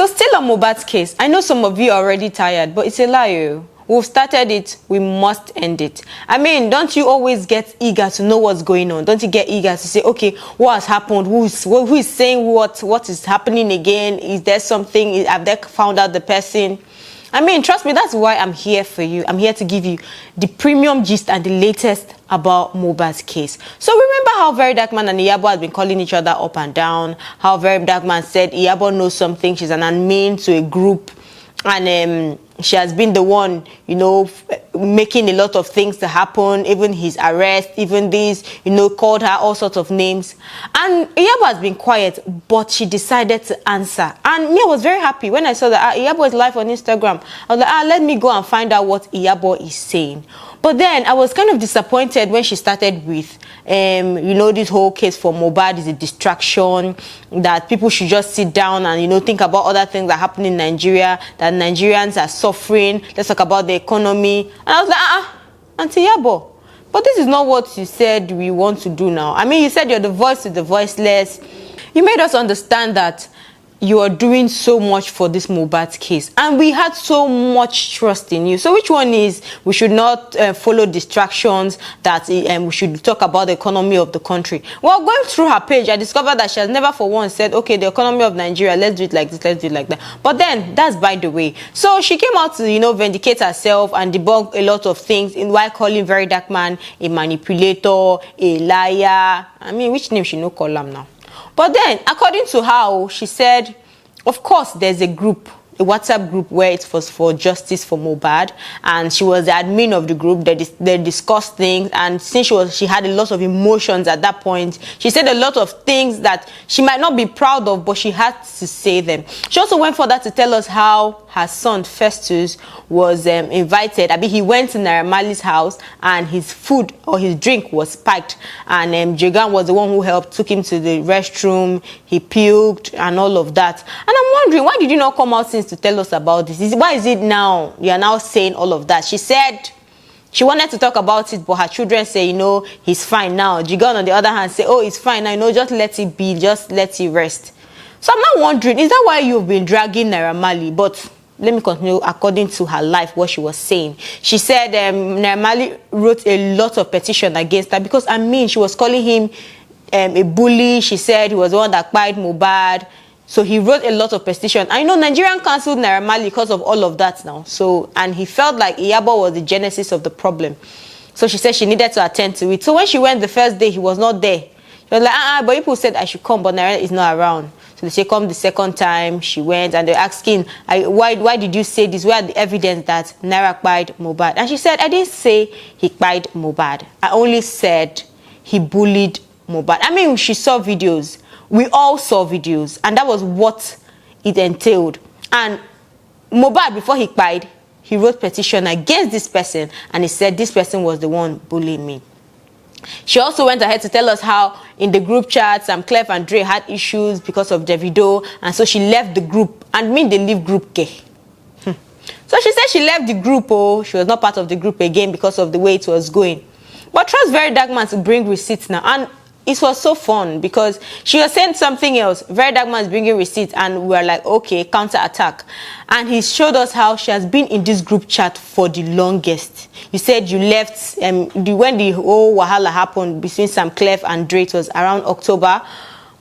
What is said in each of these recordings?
So still on Mohbad's case, I know some of you are already tired, but it's a lie. Oh. We've started it, we must end it. I mean, don't you always get eager to know what's going on? Don't you get eager to say, okay, what has happened? Who is saying what is happening again? Is there something? Have they found out the person? I mean, trust me, that's why I'm here for you. I'm here to give you the premium gist and the latest about Mohbad's case. So remember how Very Dark Man and Iyabo had been calling each other up and down? How Very Dark Man said Iyabo knows something, she's an admin to a group, and she has been the one, you know, making a lot of things to happen, even his arrest, even this, you know, called her all sorts of names. And Iyabo has been quiet, but she decided to answer. And me, I was very happy when I saw that Iyabo is live on Instagram. I was like, let me go and find out what Iyabo is saying. But then I was kind of disappointed when she started with, you know, this whole case for Mohbad is a distraction, that people should just sit down and, you know, think about other things that happen in Nigeria, that Nigerians are suffering. Let's talk about the economy. And I was like, Auntie Iyabo, but this is not what you said we want to do now. I mean, you said you're the voice to the voiceless. You made us understand that you are doing so much for this Mohbad case, and we had so much trust in you. So which one is we should not follow distractions, that we should talk about the economy of the country? Well, going through her page, I discovered that she has never for once said, okay, the economy of Nigeria, let's do it like this, let's do it like that. But then that's by the way. So she came out to, you know, vindicate herself and debunk a lot of things while calling Very Dark Man a manipulator, a liar. I mean, which name she no call him now? But then, according to her, she said, of course, there's a group, a WhatsApp group where it was for justice for Mohbad, and she was the admin of the group. They discussed things, and since she had a lot of emotions at that point, she said a lot of things that she might not be proud of, but she had to say them. She also went further to tell us how her son Festus was invited. I mean, he went to Naira Marley's house, and his food or his drink was spiked, and Jigan was the one who helped, took him to the restroom. He puked and all of that. And I'm wondering, why did you not come out since to tell us about this? Why is it now you are now saying all of that? She said she wanted to talk about it, but her children say, you know, he's fine now. Jigan on the other hand say, oh, it's fine now, you know, just let it be, just let it rest. So I'm not wondering, is that why you've been dragging Naira Marley? But let me continue according to her life, what she was saying. She said Naira Marley wrote a lot of petition against her because, I mean, she was calling him a bully. She said he was the one that cried Mohbad. So he wrote a lot of petition. I know Nigerian cancelled Naira Marley because of all of that now. So, and he felt like Iyabo was the genesis of the problem. So she said she needed to attend to it. So when she went the first day, he was not there. She was like, but people said I should come, but Naira is not around. So they say, come the second time. She went, and they're asking, why did you say this? Where are the evidence that Naira cried Mohbad? And she said, I didn't say he cried Mohbad. I only said he bullied Mohbad. I mean, she saw videos. We all saw videos, and that was what it entailed. And Mohbad, before he cried, he wrote petition against this person, and he said this person was the one bullying me. She also went ahead to tell us how in the group chat, Clef and Dre had issues because of Davido, and so she left the group. And mean they leave group K. So she said she left the group. Oh, she was not part of the group again because of the way it was going. But trust Very Dark Man to bring receipts now, and it was so fun because she was saying something else. Very Dark Man is bringing receipts, and we were like, okay, counter attack. And he showed us how she has been in this group chat for the longest. You said you left when the whole wahala happened between Clef and Dre. It was around October,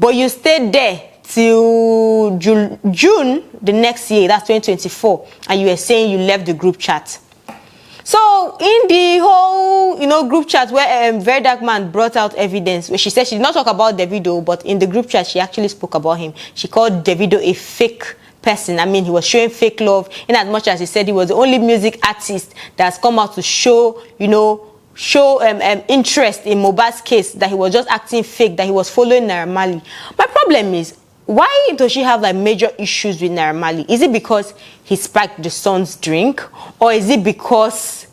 but you stayed there till June the next year. That's 2024, and you were saying you left the group chat. So in the whole, you know, group chat where Very Dark Man brought out evidence, where she said she did not talk about Davido, but in the group chat she actually spoke about him. She called Davido a fake person. I mean, he was showing fake love, in as much as he said he was the only music artist that has come out to show, you know, interest in Mohbad's case, that he was just acting fake, that he was following Naira Marley. My problem is, why does she have like major issues with Naira Marley? Is it because he spiked the son's drink, or is it because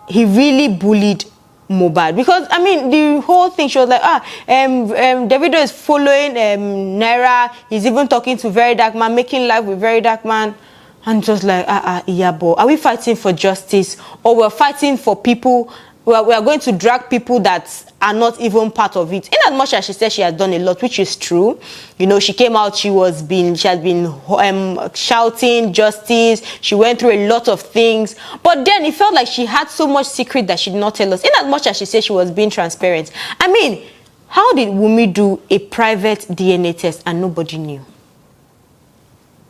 he really bullied Mohbad? Because I mean, the whole thing, she was like, Davido is following Naira. He's even talking to Very Dark Man, making live with Very Dark Man. And just like, Iyabo, are we fighting for justice, or we're fighting for people we are going to drag people that are not even part of it. In as much as she said she has done a lot, which is true. You know, she came out, she has been shouting justice. She went through a lot of things. But then it felt like she had so much secret that she did not tell us. In as much as she said she was being transparent. I mean, how did Wunmi do a private DNA test and nobody knew?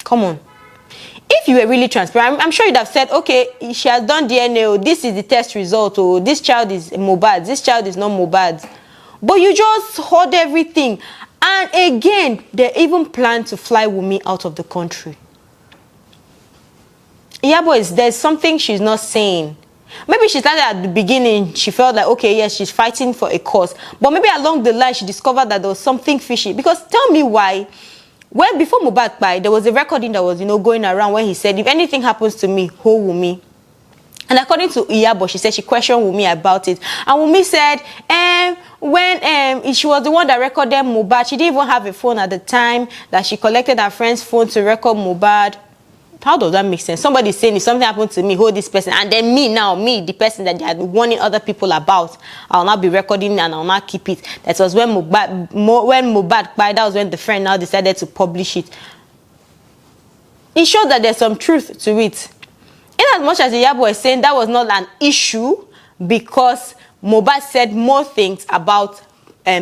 Come on. If you were really transparent, I'm sure you'd have said, okay, she has done DNA, oh, this is the test result, oh, this child is Mohbad, this child is not Mohbad. But you just heard everything. And again, they even plan to fly Wunmi out of the country. Iyabo, there's something she's not saying. Maybe she started at the beginning, she felt like, okay, yes, she's fighting for a cause. But maybe along the line, she discovered that there was something fishy. Because tell me why. Well, before Mohbad died, there was a recording that was, going around where he said, if anything happens to me, hold Wunmi. And according to Iyabo, she said she questioned Wunmi about it. And Wunmi said, when she was the one that recorded Mohbad, she didn't even have a phone at the time, that she collected her friend's phone to record Mohbad. How does that make sense? Somebody saying if something happened to me, hold this person, and then me, the person that they are warning other people about, I'll not be recording and I'll not keep it. That was when Mohbad died. That was when the friend now decided to publish it. It shows that there's some truth to it. In as much as Iyabo is saying that was not an issue because Mohbad said more things about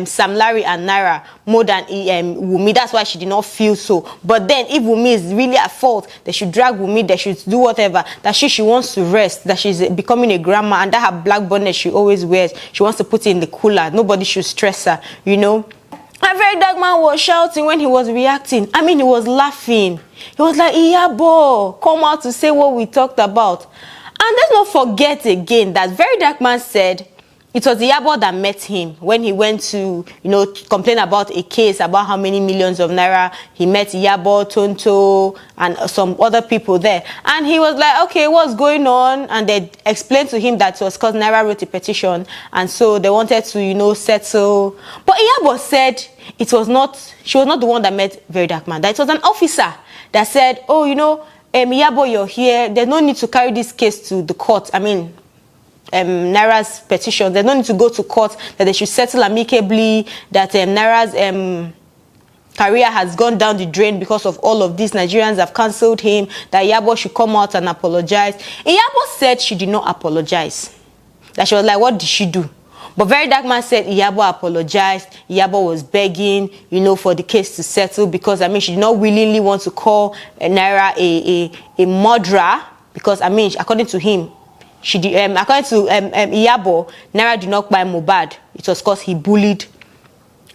Sam Larry and Naira more than Wunmi. That's why she did not feel so. But then if Wunmi is really at fault, they should drag Wunmi, they should do whatever. That she wants to rest, that she's becoming a grandma, and that her black bonnet she always wears, she wants to put it in the cooler. Nobody should stress her, A very dark man was shouting when he was reacting. I mean, he was laughing. He was like, Iyabo, come out to say what we talked about. And let's not forget again that very dark man said it was Iyabo that met him when he went to, complain about a case about how many millions of naira. He met Iyabo, Tonto, and some other people there. And he was like, okay, what's going on? And they explained to him that it was because Naira wrote a petition. And so they wanted to, settle. But Iyabo said she was not the one that met Very Dark Man. That it was an officer that said, oh, Iyabo, you're here. There's no need to carry this case to the court. I mean, Naira's petition, they don't need to go to court, that they should settle amicably, that Naira's career has gone down the drain because of all of this. Nigerians have cancelled him, that Iyabo should come out and apologize. Iyabo said she did not apologize. That she was like, what did she do? But Very Dark Man said Iyabo apologized. Iyabo was begging, for the case to settle because, she did not willingly want to call Naira a murderer because, according to him, she did, according to Iyabo, Naira did not buy Mohbad. It was because he bullied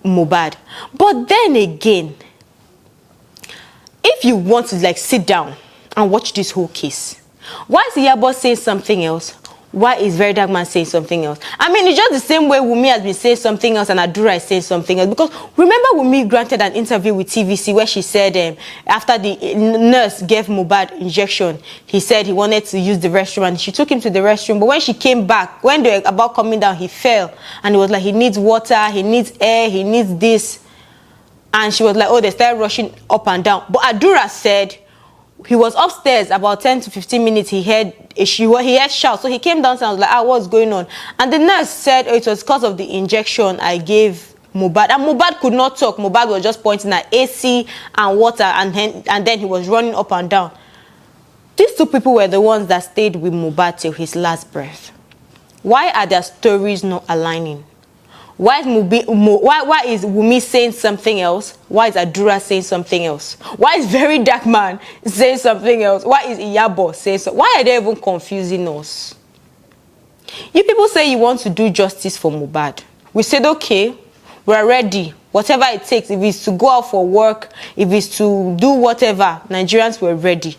Mohbad. But then again, if you want to sit down and watch this whole case, why is Iyabo saying something else? Why is Very Dark Man saying something else? It's just the same way Wunmi has been saying something else and Adura is saying something else. Because remember Wunmi granted an interview with TVC where she said after the nurse gave Mohbad injection, he said he wanted to use the restroom and she took him to the restroom. But when she came back, when they were about coming down, he fell. And it was like, he needs water, he needs air, he needs this. And she was like, oh, they started rushing up and down. But Adura said he was upstairs about 10 to 15 minutes. He heard shouts. So he came downstairs and was like, what's going on? And the nurse said, it was because of the injection I gave Mohbad. And Mohbad could not talk. Mohbad was just pointing at AC and water, and then he was running up and down. These two people were the ones that stayed with Mohbad till his last breath. Why are their stories not aligning? Why is Wunmi saying something else? Why is Adura saying something else? Why is Very Dark Man saying something else? Why is Iyabo saying so? Why are they even confusing us? You people say you want to do justice for Mohbad. We said, okay, we're ready. Whatever it takes. If it's to go out for work, if it's to do whatever, Nigerians were ready.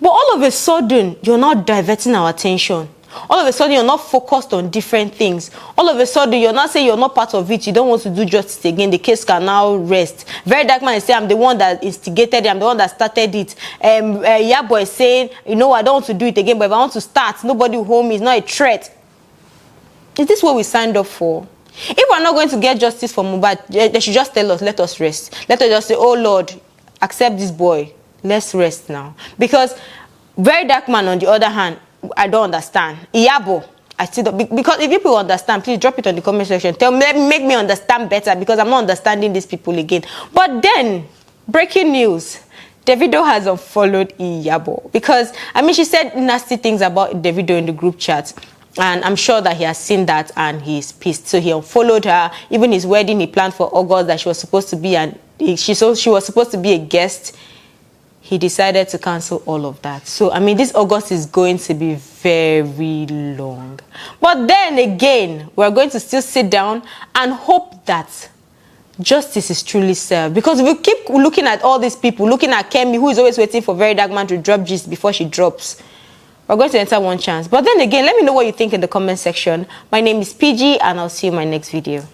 But all of a sudden, you're not diverting our attention. All of a sudden, you're not focused on different things. All of a sudden, you're not saying you're not part of it. You don't want to do justice again. The case can now rest. Very Dark Man is saying, I'm the one that instigated it. I'm the one that started it. Iyabo is saying, I don't want to do it again. But if I want to start, nobody will hold me. It's not a threat. Is this what we signed up for? If we're not going to get justice for Mohbad, they should just tell us, let us rest. Let us just say, oh, Lord, accept this boy. Let's rest now. Because Very Dark Man, on the other hand, I don't understand. Iyabo, I still don't, because if people understand, please drop it on the comment section. Tell me, make me understand better, because I'm not understanding these people again. But then, breaking news. Davido has unfollowed Iyabo, because I mean, she said nasty things about Davido in the group chat, and I'm sure that he has seen that and he's pissed. So he unfollowed her. Even his wedding he planned for August, that she was supposed to be, and she was supposed to be a guest. He decided to cancel all of that. So I mean, this August is going to be very long. But then again, we're going to still sit down and hope that justice is truly served, because if we keep looking at all these people, looking at Kemi, who is always waiting for Very Dark Man to drop gist before she drops, we're going to enter one chance. But then again, let me know what you think in the comment section. My name is PG, and I'll see you in my next video.